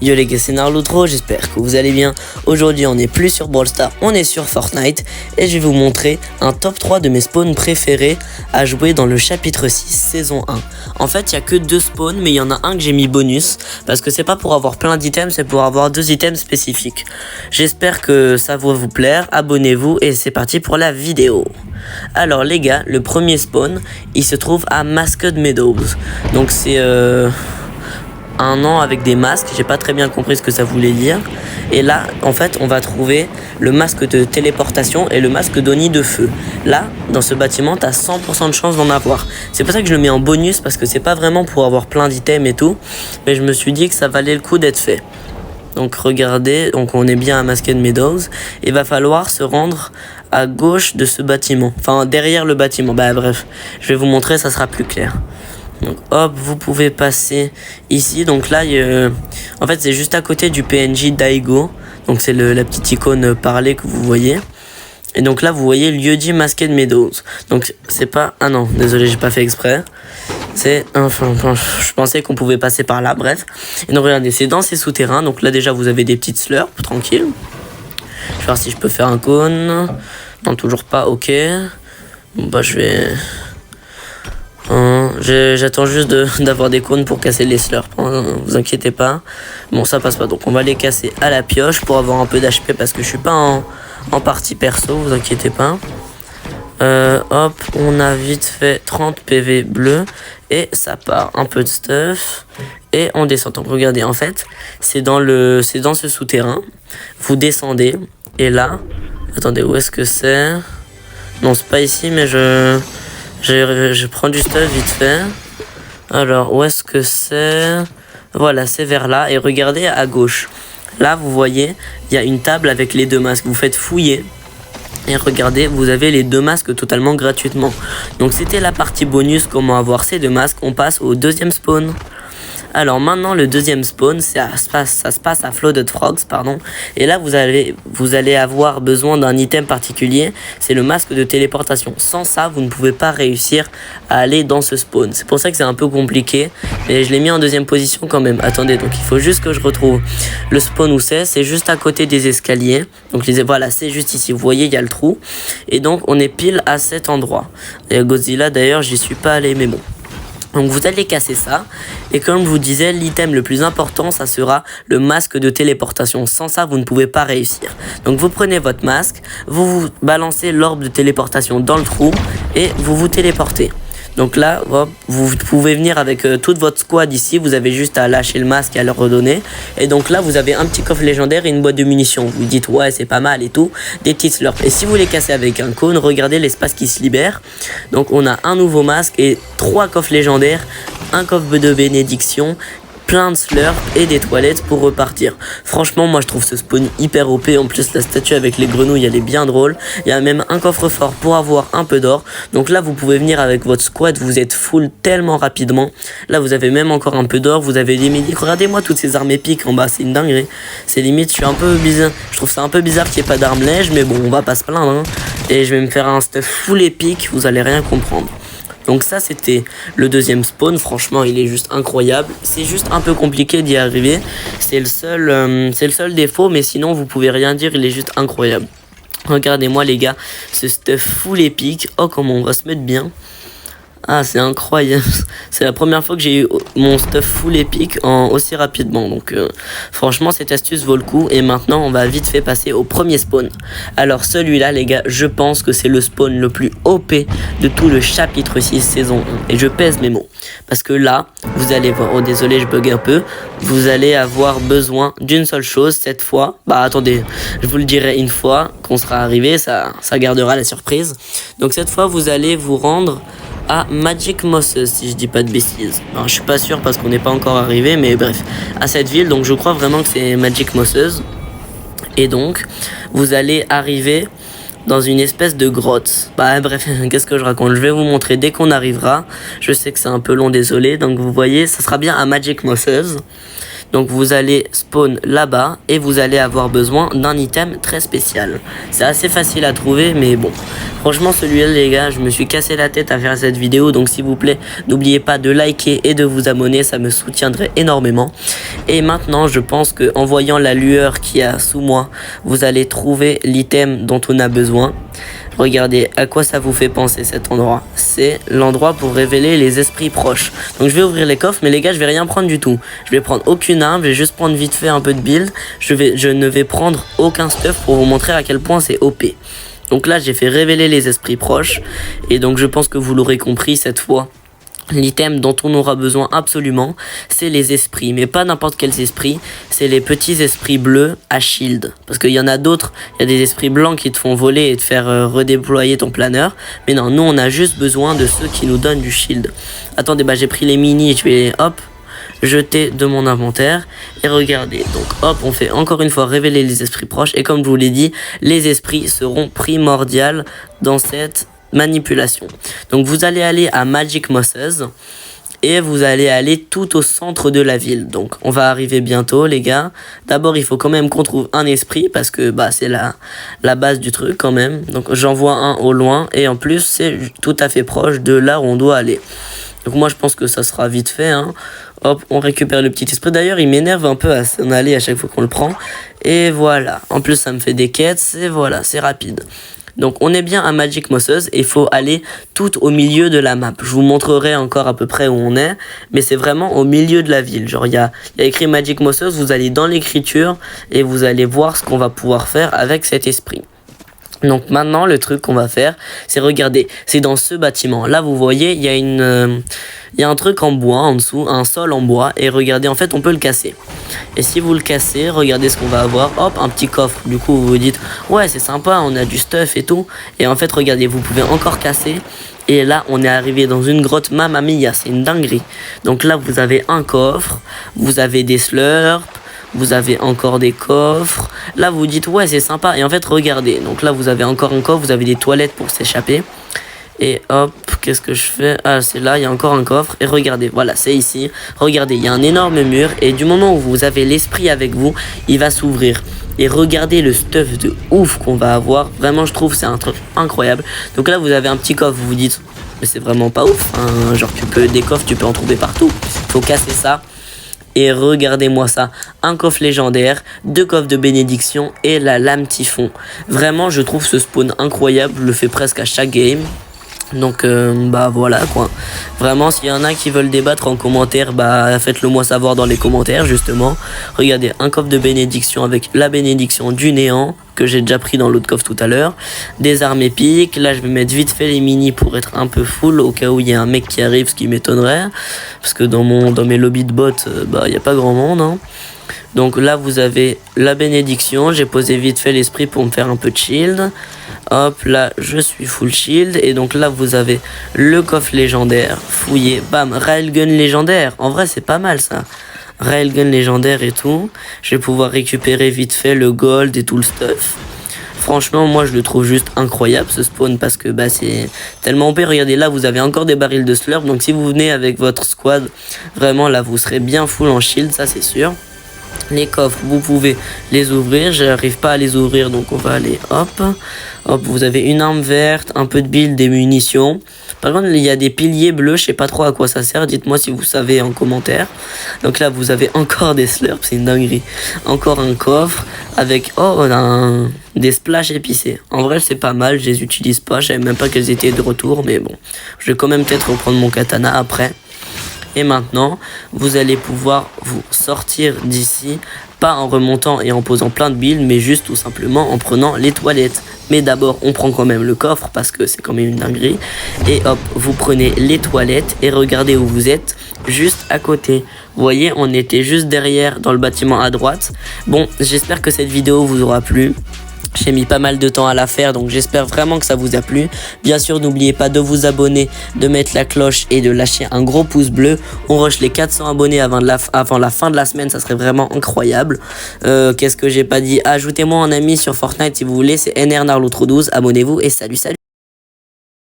Yo les gars, c'est Narloutro, j'espère que vous allez bien. Aujourd'hui on n'est plus sur Brawl Stars, on est sur Fortnite et je vais vous montrer un top 3 de mes spawns préférés à jouer dans le chapitre 6 saison 1. En fait il n'y a que 2 spawns, mais il y en a un que j'ai mis bonus parce que c'est pas pour avoir plein d'items, c'est pour avoir 2 items spécifiques. J'espère que ça va vous plaire, abonnez-vous et c'est parti pour la vidéo. Alors les gars, le premier spawn il se trouve à Masked Meadows, donc c'est un an avec des masques, j'ai pas très bien compris ce que ça voulait dire. Et là, en fait, on va trouver le masque de téléportation et le masque d'Oni de feu. Là, dans ce bâtiment, t'as 100% de chance d'en avoir. C'est pour ça que je le mets en bonus, parce que c'est pas vraiment pour avoir plein d'items et tout. Mais je me suis dit que ça valait le coup d'être fait. Donc regardez, donc on est bien à Masked Meadows. Il va falloir se rendre à gauche de ce bâtiment. Enfin, derrière le bâtiment. Bah bref, je vais vous montrer, ça sera plus clair. Donc hop, vous pouvez passer ici. Donc là, en fait, c'est juste à côté du PNJ Daigo. Donc c'est la petite icône parlée que vous voyez. Et donc là, vous voyez lieu-dit Masked Meadows. Donc c'est pas... Ah non, désolé, j'ai pas fait exprès. C'est... Enfin, je pensais qu'on pouvait passer par là, bref. Et donc regardez, c'est dans ces souterrains. Donc là, déjà, vous avez des petites slurps, tranquille. Je vais voir si je peux faire un cône. Non, toujours pas, ok. Bon, bah je vais... J'attends juste d'avoir des cônes pour casser les slurps, vous inquiétez pas. Bon, ça passe pas, donc on va les casser à la pioche pour avoir un peu d'HP parce que je suis pas en partie perso, vous inquiétez pas. Hop, on a vite fait 30 PV bleus et ça part un peu de stuff et on descend. Donc regardez, en fait, c'est dans ce souterrain. Vous descendez et là, attendez, où est-ce que c'est? Non, c'est pas ici, mais je prends du stuff vite fait. Alors, où est-ce que c'est? Voilà, c'est vers là. Et regardez à gauche. Là, vous voyez, il y a une table avec les 2 masques. Vous faites fouiller. Et regardez, vous avez les 2 masques totalement gratuitement. Donc, c'était la partie bonus. Comment avoir ces 2 masques. On passe au deuxième spawn. Alors maintenant le deuxième spawn, ça se passe à Flooded Frogs, pardon. Et là vous allez avoir besoin d'un item particulier, c'est le masque de téléportation. Sans ça, vous ne pouvez pas réussir à aller dans ce spawn. C'est pour ça que c'est un peu compliqué, mais je l'ai mis en deuxième position quand même. Attendez, donc il faut juste que je retrouve le spawn où c'est juste à côté des escaliers. Donc voilà, c'est juste ici, vous voyez, il y a le trou. Et donc on est pile à cet endroit. Et Godzilla d'ailleurs, j'y suis pas allé, mais bon. Donc vous allez casser ça, et comme je vous disais, l'item le plus important, ça sera le masque de téléportation. Sans ça, vous ne pouvez pas réussir. Donc vous prenez votre masque, vous balancez l'orbe de téléportation dans le trou, et vous vous téléportez. Donc là, hop, vous pouvez venir avec toute votre squad ici, vous avez juste à lâcher le masque et à le redonner. Et donc là, vous avez un petit coffre légendaire et une boîte de munitions. Vous dites, ouais, c'est pas mal et tout, des petites slurps. Et si vous les cassez avec un cône, regardez l'espace qui se libère. Donc on a un nouveau masque et 3 coffres légendaires, un coffre de bénédiction, plein de slurps et des toilettes pour repartir. Franchement, moi je trouve ce spawn hyper OP. En plus, la statue avec les grenouilles, elle est bien drôle. Il y a même un coffre-fort pour avoir un peu d'or. Donc là, vous pouvez venir avec votre squad. Vous êtes full tellement rapidement. Là, vous avez même encore un peu d'or. Vous avez des médics. Regardez-moi toutes ces armes épiques en bas. C'est une dinguerie. C'est limite, je suis un peu bizarre. Je trouve ça un peu bizarre qu'il n'y ait pas d'armes lèges. Mais bon, on va pas se plaindre, hein. Et je vais me faire un stuff full épique. Vous allez rien comprendre. Donc ça c'était le deuxième spawn, franchement il est juste incroyable. C'est juste un peu compliqué d'y arriver, c'est le seul défaut, mais sinon vous pouvez rien dire, il est juste incroyable. Regardez-moi les gars, ce stuff full épique. Oh comment on va se mettre bien. Ah c'est incroyable. C'est la première fois que j'ai eu mon stuff full épique aussi rapidement. Donc franchement cette astuce vaut le coup. Et maintenant on va vite fait passer au premier spawn. Alors celui-là les gars, je pense que c'est le spawn le plus OP de tout le chapitre 6 saison 1. Et je pèse mes mots. Parce que là, vous allez voir, oh désolé je bug un peu. Vous allez avoir besoin d'une seule chose cette fois. Bah attendez, je vous le dirai une fois qu'on sera arrivé, ça gardera la surprise. Donc cette fois vous allez vous rendre à Magic Mosses, si je dis pas de bêtises. Alors je suis pas sûr parce qu'on n'est pas encore arrivé, mais bref, à cette ville, donc je crois vraiment que c'est Magic Mosses. Et donc, vous allez arriver dans une espèce de grotte. Bah bref, qu'est-ce que je raconte? Je vais vous montrer dès qu'on arrivera. Je sais que c'est un peu long, désolé. Donc vous voyez, ça sera bien à Magic Mosses. Donc vous allez spawn là-bas et vous allez avoir besoin d'un item très spécial. C'est assez facile à trouver, mais bon. Franchement, celui-là, les gars, je me suis cassé la tête à faire cette vidéo. Donc s'il vous plaît, n'oubliez pas de liker et de vous abonner, ça me soutiendrait énormément. Et maintenant, je pense que en voyant la lueur qu'il y a sous moi, vous allez trouver l'item dont on a besoin. Regardez à quoi ça vous fait penser cet endroit. C'est l'endroit pour révéler les esprits proches. Donc je vais ouvrir les coffres, mais les gars, je vais rien prendre du tout. Je vais prendre aucune arme, je vais juste prendre vite fait un peu de build. Je ne vais prendre aucun stuff pour vous montrer à quel point c'est OP. Donc là, j'ai fait révéler les esprits proches. Et donc je pense que vous l'aurez compris cette fois. L'item dont on aura besoin absolument, c'est les esprits, mais pas n'importe quels esprits, c'est les petits esprits bleus à shield. Parce qu'il y en a d'autres, il y a des esprits blancs qui te font voler et te faire redéployer ton planeur. Mais non, nous on a juste besoin de ceux qui nous donnent du shield. Attendez, j'ai pris les mini, je vais hop, jeter de mon inventaire. Et regardez, donc hop, on fait encore une fois révéler les esprits proches. Et comme je vous l'ai dit, les esprits seront primordiaux dans cette manipulation. Donc vous allez aller à Magic Mosses et vous allez aller tout au centre de la ville. Donc on va arriver bientôt les gars. D'abord il faut quand même qu'on trouve un esprit parce que c'est la base du truc quand même. Donc j'en vois un au loin et en plus c'est tout à fait proche de là où on doit aller. Donc moi je pense que ça sera vite fait hein. Hop, on récupère le petit esprit. D'ailleurs il m'énerve un peu à s'en aller à chaque fois qu'on le prend. Et voilà, en plus ça me fait des quêtes. Et voilà, c'est rapide. Donc on est bien à Magic Mosses et il faut aller tout au milieu de la map. Je vous montrerai encore à peu près où on est, mais c'est vraiment au milieu de la ville. Genre il y a écrit Magic Mosses, vous allez dans l'écriture et vous allez voir ce qu'on va pouvoir faire avec cet esprit. Donc maintenant le truc qu'on va faire, c'est regarder, c'est dans ce bâtiment. Là vous voyez, il y a un truc en bois en dessous, un sol en bois. Et regardez, en fait on peut le casser. Et si vous le cassez, regardez ce qu'on va avoir. Hop, un petit coffre. Du coup vous vous dites, ouais c'est sympa, on a du stuff et tout. Et en fait regardez, vous pouvez encore casser. Et là on est arrivé dans une grotte Mamma Mia, c'est une dinguerie. Donc là vous avez un coffre, vous avez des slurps. Vous avez encore des coffres. Là vous dites ouais c'est sympa. Et en fait regardez. Donc là vous avez encore un coffre. Vous avez des toilettes pour s'échapper. Et hop, qu'est-ce que je fais? Ah c'est là, il y a encore un coffre. Et regardez, voilà c'est ici. Regardez, il y a un énorme mur. Et du moment où vous avez l'esprit avec vous, il va s'ouvrir. Et regardez le stuff de ouf qu'on va avoir. Vraiment je trouve c'est un truc incroyable. Donc là vous avez un petit coffre. Vous vous dites mais c'est vraiment pas ouf hein. Genre des coffres tu peux en trouver partout. Faut casser ça. Et regardez-moi ça, un coffre légendaire, 2 coffres de bénédiction et la lame typhon. Vraiment, je trouve ce spawn incroyable, je le fais presque à chaque game. Donc voilà quoi. Vraiment s'il y en a qui veulent débattre en commentaire, faites-le moi savoir dans les commentaires justement. Regardez, un coffre de bénédiction avec la bénédiction du néant que j'ai déjà pris dans l'autre coffre tout à l'heure. Des armes épiques. Là je vais mettre vite fait les mini pour être un peu full au cas où il y a un mec qui arrive, ce qui m'étonnerait. Parce que dans mes lobbies de bots, il n'y a pas grand monde hein. Donc là vous avez la bénédiction. J'ai posé vite fait l'esprit pour me faire un peu de shield. Hop là je suis full shield. Et donc là vous avez le coffre légendaire. Fouillé, bam, railgun légendaire. En vrai c'est pas mal ça. Railgun légendaire et tout. Je vais pouvoir récupérer vite fait le gold et tout le stuff. Franchement moi je le trouve juste incroyable ce spawn. Parce que c'est tellement OP. Regardez là vous avez encore des barils de slurp. Donc si vous venez avec votre squad, vraiment là vous serez bien full en shield, ça c'est sûr. Les coffres, vous pouvez les ouvrir. J'arrive pas à les ouvrir, donc on va aller hop. Hop, vous avez une arme verte, un peu de build, des munitions. Par contre, il y a des piliers bleus, je sais pas trop à quoi ça sert. Dites-moi si vous savez en commentaire. Donc là, vous avez encore des slurps, c'est une dinguerie. Encore un coffre avec des splashs épicés. En vrai, c'est pas mal, je les utilise pas. Je savais même pas qu'elles étaient de retour, mais bon. Je vais quand même peut-être reprendre mon katana après. Et maintenant, vous allez pouvoir vous sortir d'ici, pas en remontant et en posant plein de builds, mais juste tout simplement en prenant les toilettes. Mais d'abord, on prend quand même le coffre parce que c'est quand même une dinguerie. Et hop, vous prenez les toilettes et regardez où vous êtes, juste à côté. Vous voyez, on était juste derrière dans le bâtiment à droite. Bon, j'espère que cette vidéo vous aura plu. J'ai mis pas mal de temps à la faire, donc j'espère vraiment que ça vous a plu. Bien sûr, n'oubliez pas de vous abonner, de mettre la cloche et de lâcher un gros pouce bleu. On rush les 400 abonnés avant la fin de la semaine, ça serait vraiment incroyable. Qu'est-ce que j'ai pas dit? Ajoutez-moi en ami sur Fortnite si vous voulez, c'est NRNarlo12. Abonnez-vous et salut.